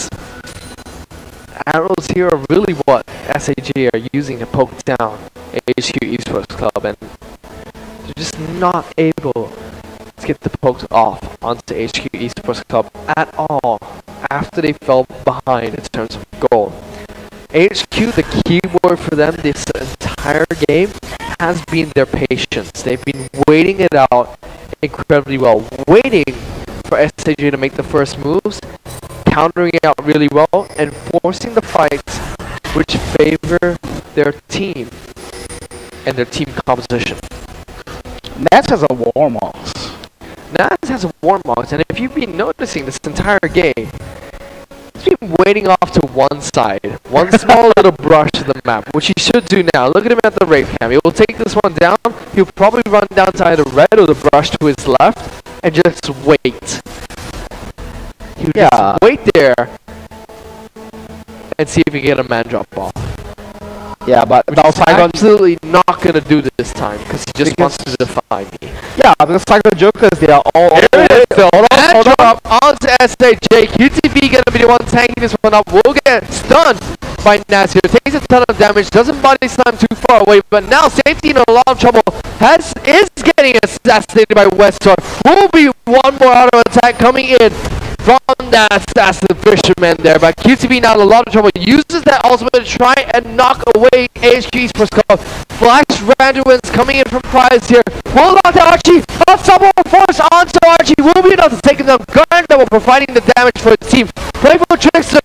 arrows here are really what SAJ are using to poke down HQ Esports Club, and they're just not able to get the pokes off onto HQ Esports Club at all after they fell behind in terms of goal. HQ, the key word for them this entire game has been their patience. They've been waiting it out incredibly well, waiting for SAJ to make the first moves, countering it out really well, and forcing the fights which favor their team and their team composition. Nats has a warm-ups. Nats has a warm-ups, and if you've been noticing this entire game, he's been waiting off to one side, one small little brush to the map, which he should do now. Look at him at the rape cam. He will take this one down. He'll probably run down to either red or the brush to his left and just wait. He'll just wait there and see if he can get a man drop ball. Yeah, but now Saigon absolutely not gonna do this time because he just wants to defy me. Yeah, because Saigon Jokers, they are all man drop onto SAJ. QTV gonna be the one tanking this one up. Will get stunned by Nas here. Takes a ton of damage. Doesn't body slam too far away, but now Safety in a lot of trouble. Is getting assassinated by Westor. Will be one more auto attack coming in from that assassin fisherman there, but QTV now in a lot of trouble. Uses that ultimate to try and knock away ahq Esports Club. Flash Randuin's coming in from Prize here. Will knock down Archie. Someone force onto Archie. Will be enough to take him down. Garnet that will providing the damage for his team. Playful Trickster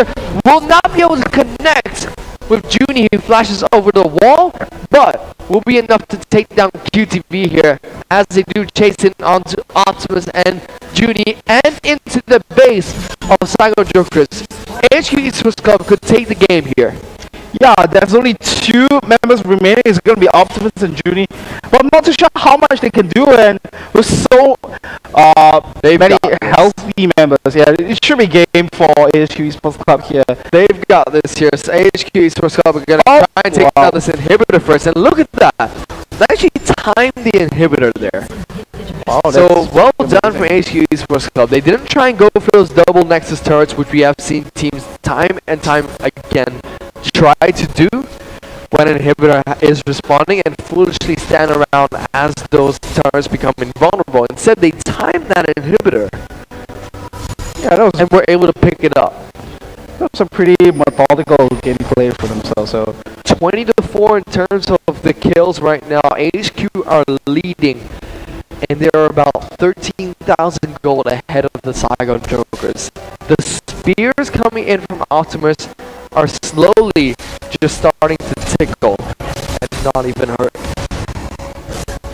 will not be able to connect with Junie, who flashes over the wall, but will be enough to take down QTV here as they do chase in onto Optimus and Junie and into the base of Saigon Jokers. ahq Esports Club could take the game here. Yeah, there's only 2 members remaining. It's going to be Optimus and Junie. But I'm not too sure how much they can do, and with so many healthy members. Yeah, it should be game for ahq Esports Club here. They've got this here. So ahq Esports Club are going to try and take down this inhibitor first. And look at that. They actually timed the inhibitor there. Wow, so well done for ahq Esports Club. They didn't try and go for those double Nexus turrets, which we have seen teams time and time again try to do when an inhibitor is responding and foolishly stand around as those turrets become invulnerable. Instead, they timed that inhibitor, and were able to pick it up. That was a pretty methodical gameplay for themselves. So 20-4 in terms of the kills right now. ahq are leading, and they're about 13,000 gold ahead of the Saigon Jokers. The spears coming in from Optimus are slowly just starting to tickle and not even hurt.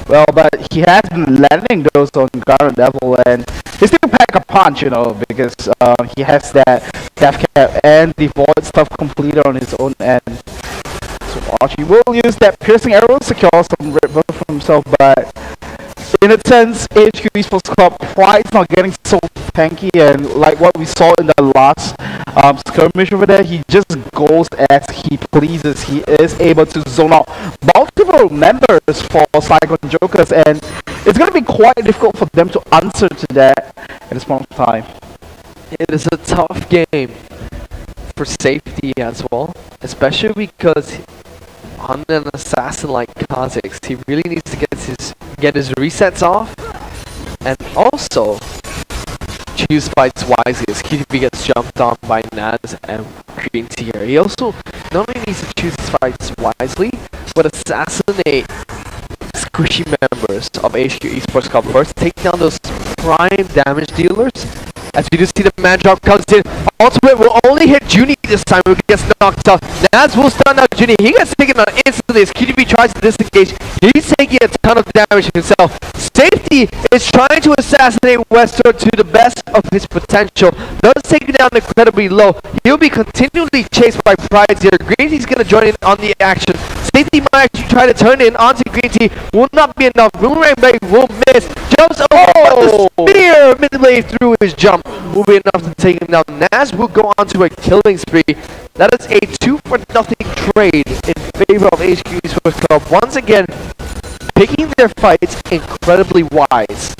Well, but he has been landing those on ground level, and he still pack a punch, you know, because he has that death cap and the void stuff completed on his own end. So Archie will use that piercing arrow to secure some red buff for himself, but in a sense, ahq Esports Club Pride's not getting so tanky, and like what we saw in the last skirmish over there, he just goes as he pleases. He is able to zone out multiple members for Saigon Jokers, and it's going to be quite difficult for them to answer to that at this point of time. It is a tough game for Safety as well, especially because on an assassin like Kha'Zix, he really needs to get his resets off, and also choose fights wisely as QTV gets jumped on by Naz and Green Tea here. He also not only needs to choose his fights wisely, but assassinate squishy members of ahq Esports Club first, take down those prime damage dealers. As you do see the man drop comes in, ultimate will only hit Junie this time, who gets knocked off. Naz will stun out Junie. He gets taken out instantly as QTV tries to disengage. He's taking a ton of damage himself. Safety is trying to assassinate Westor to the best of his potential. Does take him down incredibly low. He'll be continually chased by Prize here. Green Tea's going to join in on the action. Safety might actually try to turn in onto Green Tea. Will not be enough. Boomerang Blade will miss. Jumps over the spear midway through his jump. Will be enough to take him down. Naz will go on to a killing spree. That is a 2-for-0 trade in favor of ahq Esports Club. Once again, picking their fights incredibly wise.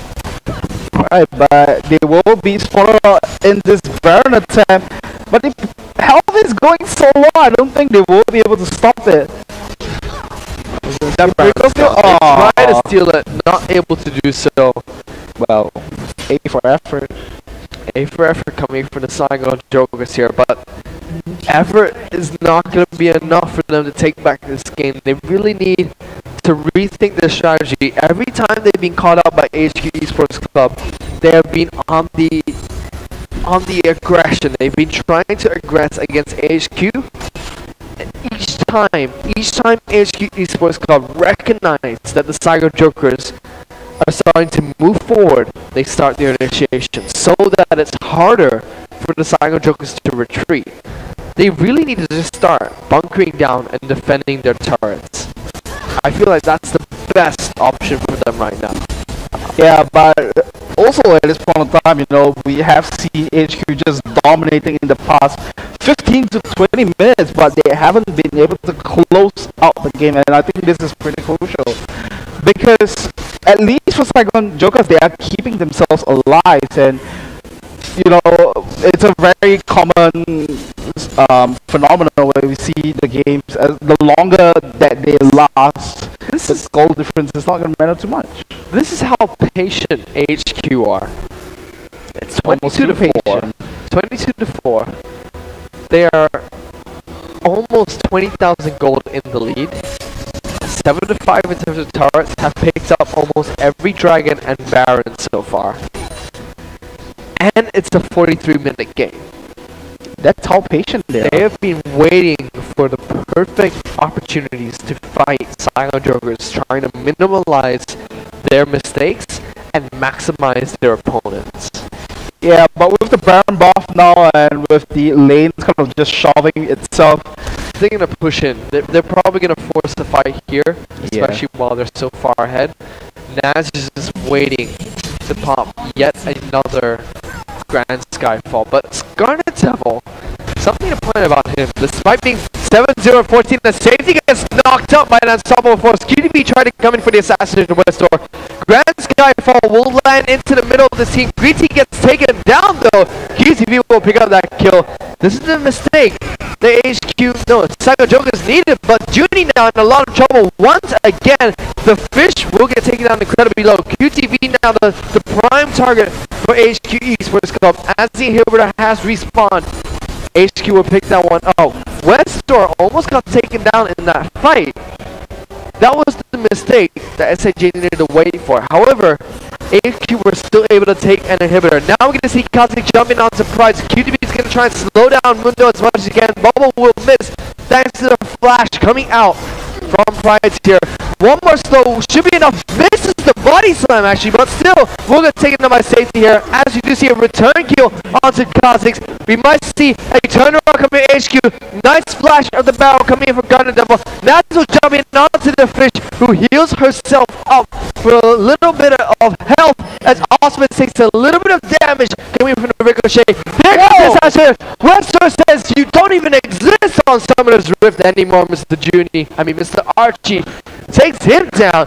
Alright, but they will be spotted in this burn attempt. But if health is going so low, I don't think they will be able to stop it. They try to steal it, not able to do so. Well, A for effort. A for effort coming from the Saigon Jokers here, but effort is not going to be enough for them to take back this game. They really need to rethink their strategy. Every time they've been caught out by ahq Esports Club, they have been on the aggression. They've been trying to aggress against ahq. And each time ahq Esports Club recognize that the Saigon Jokers are starting to move forward, they start their initiation so that it's harder for the Saigon Jokers to retreat. They really need to just start bunkering down and defending their turrets. I feel like that's the best option for them right now. Yeah, but also at this point in time, you know, we have seen HQ just dominating in the past 15 to 20 minutes, but they haven't been able to close out the game, and I think this is pretty crucial. Because at least for Saigon Jokers, they are keeping themselves alive, and you know, it's a very common phenomenon where we see the games as the longer that they last, the goal difference is not going to matter too much. This is how patient HQ are. It's 22 to 4. 22 to 4. They are almost 20,000 gold in the lead. 7 to 5 in terms of turrets, have picked up almost every dragon and baron so far. And it's a 43-minute game. That's how patient they are. They have been waiting for the perfect opportunities to fight Saigon Jokers, trying to minimize their mistakes and maximize their opponents. Yeah, but with the Baron buff now and with the lanes kind of just shoving itself, they're going to push in. They're probably going to force the fight here, especially while they're so far ahead. Naz is just waiting to pop yet another Grand Skyfall, but Scarlet Devil, something to point about him, despite being 7-0-14, the safety gets knocked up by an unstoppable force. QTB tried to come in for the assassination West door. Grand Skyfall will land into the middle of the team. Green Team gets taken down though. QTB will pick up that kill. This is a mistake. The Saigon Jokers needed, but Junie now in a lot of trouble. Once again, the fish will get taken down incredibly low. QTV now the prime target for HQ Esports Club as the inhibitor has respawned. HQ will pick that one up. Westor almost got taken down in that fight. That was the mistake that SAJ needed to wait for. However, HQ were still able to take an inhibitor. Now we're going to see Kazik jumping on surprise. QTB is going to try and slow down Mundo as much as he can. Bubble will miss thanks to the flash coming out from Pride here. One more slow should be enough. Misses the body slam actually, but still we're going to take it by safety here. As you do see a return kill onto Kazik. We might see a turnaround coming in HQ. Nice flash of the barrel coming in for Garden Devil. Nazo jumping onto the fish who heals herself up for a little bit of health as Osman takes a little bit of damage coming from the ricochet. There comes this answer. Webster says you don't even exist on Summoner's Rift anymore, Mr. Mr. Archie takes him down.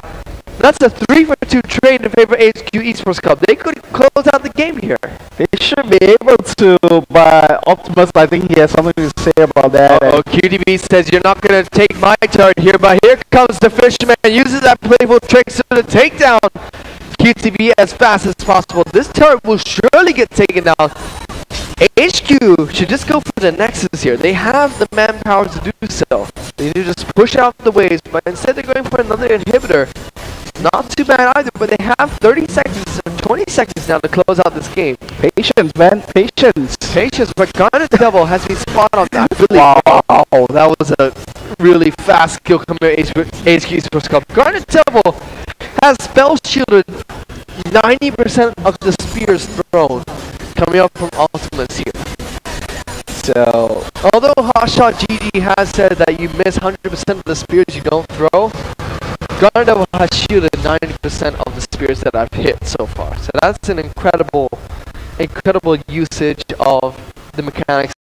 That's a 3-for-2 trade in favor of HQ Esports Club. They could close out the game here. They should be able to, but Optimus, I think he has something to say about that. QTV says you're not going to take my turret here, but here comes the Fisherman. Uses that playful trick to the takedown. QTV as fast as possible. This turret will surely get taken down. HQ should just go for the Nexus here. They have the manpower to do so. They need to just push out the waves, but instead they're going for another inhibitor. Not too bad either, but they have 30 seconds or 20 seconds now to close out this game. Patience, man. Patience. Patience, but Garnet Devil has been spot on that. Really, wow, that was a really fast kill coming from HQ Esports Club. Garnet Devil has spell shielded 90% of the spears thrown coming up from Ultimates here. So, although Hotshot GG has said that you miss 100% of the spears you don't throw, Garnet has shielded 90% of the spears that I've hit so far. So that's an incredible usage of the mechanics